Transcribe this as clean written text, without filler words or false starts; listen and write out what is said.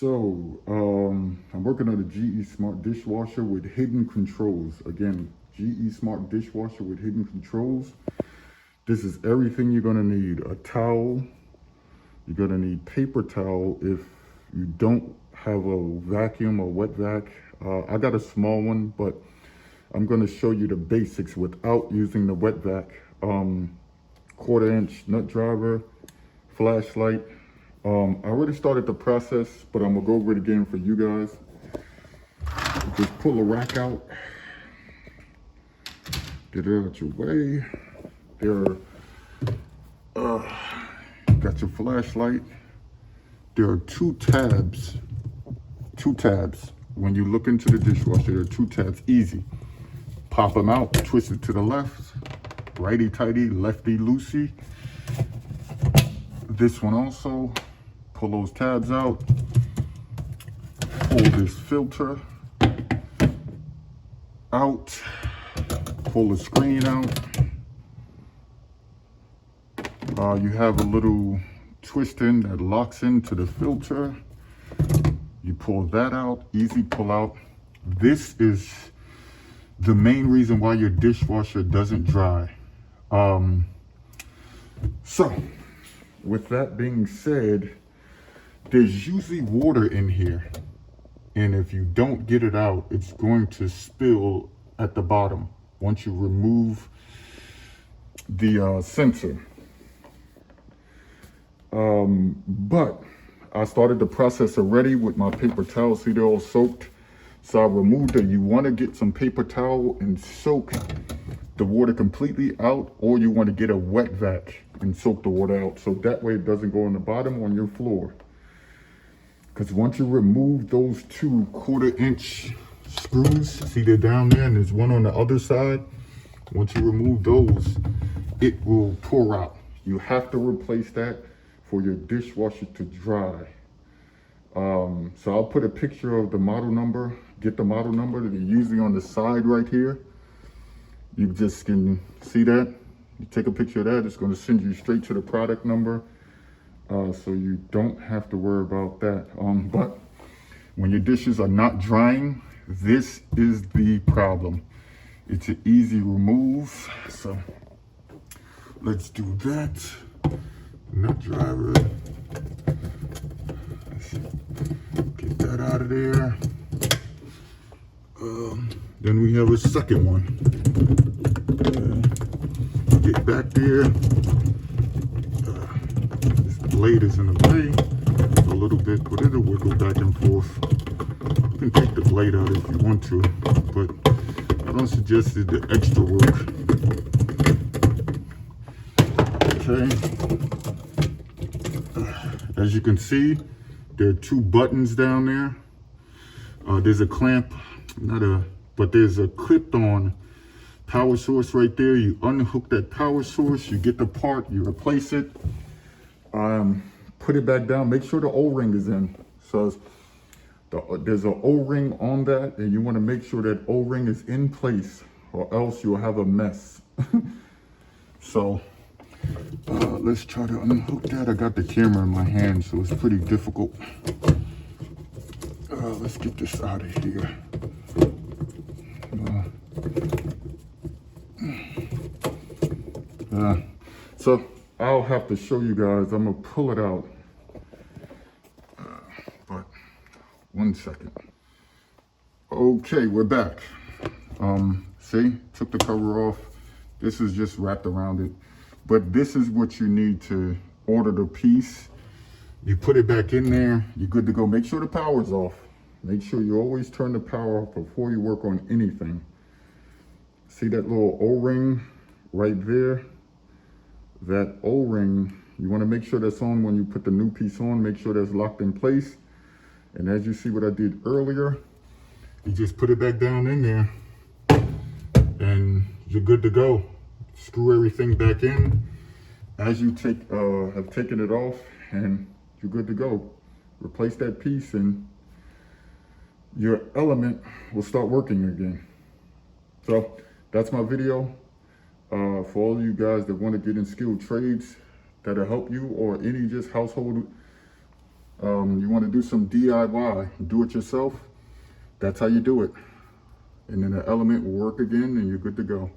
I'm working on a GE Smart Dishwasher with hidden controls. Again, GE Smart Dishwasher with hidden controls. This is everything you're gonna need. A towel, you're gonna need paper towel if you don't have a vacuum or wet vac. I got a small one, but I'm gonna show you the basics without using the wet vac. 1/4 inch nut driver, flashlight. I already started the process, but I'm gonna go over it again for you guys. Just pull the rack out, get it out your way. Got your flashlight. There are two tabs. When you look into the dishwasher, there are two tabs, easy. Pop them out, twist it to the left, righty tighty, lefty loosey. This one also, pull those tabs out, pull this filter out, pull the screen out. You have a little twist in that locks into the filter. You pull that out, easy pull out. This is the main reason why your dishwasher doesn't dry. So with that being said, there's usually water in here, and if you don't get it out, it's going to spill at the bottom once you remove the sensor. But I started the process already with my paper towel. See, they're all soaked. So I removed it. You want to get some paper towel and soak the water completely out, or you want to get a wet vac and soak the water out, so that way it doesn't go on the bottom on your floor. Because once you remove those two 1/4 inch screws, see they're down there and there's one on the other side. Once you remove those, it will pour out. You have to replace that for your dishwasher to dry. So I'll put a picture of the model number. Get the model number. They're usually on the side right here. You just can see that. You take a picture of that, it's going to send you straight to the product number. So you don't have to worry about that. But when your dishes are not drying, this is the problem. It's an easy remove. So let's do that. Nut driver. Let's get that out of there. Then we have a second one. Get back there. This blade is in the way a little bit, but it'll wiggle back and forth. You can take the blade out if you want to, but I don't suggest the extra work. Okay. As you can see, there are two buttons down there. There's a clamp, but there's a clipped-on power source right there. You unhook that power source, you get the part, you replace it, put it back down, make sure the O-ring is in. So there's an O-ring on that, and you want to make sure that O-ring is in place, or else you'll have a mess. So let's try to unhook that. I got the camera in my hand, so it's pretty difficult. Let's get this out of here. So I'll have to show you guys. I'm gonna pull it out, but 1 second. Okay, we're back. See, took the cover off. This is just wrapped around it, but this is what you need to order the piece. You put it back in there, you're good to go. Make sure the power's off. Make sure you always turn the power off before you work on anything. See that little O-ring right there? That O-ring, you want to make sure that's on when you put the new piece on. Make sure that's locked in place. And as you see what I did earlier, you just put it back down in there and you're good to go. Screw everything back in as you have taken it off, and you're good to go. Replace that piece and your element will start working again. So that's my video. For all of you guys that want to get in skilled trades that'll help you, or any just household You want to do some DIY, do it yourself, that's how you do it. And then the element will work again and you're good to go.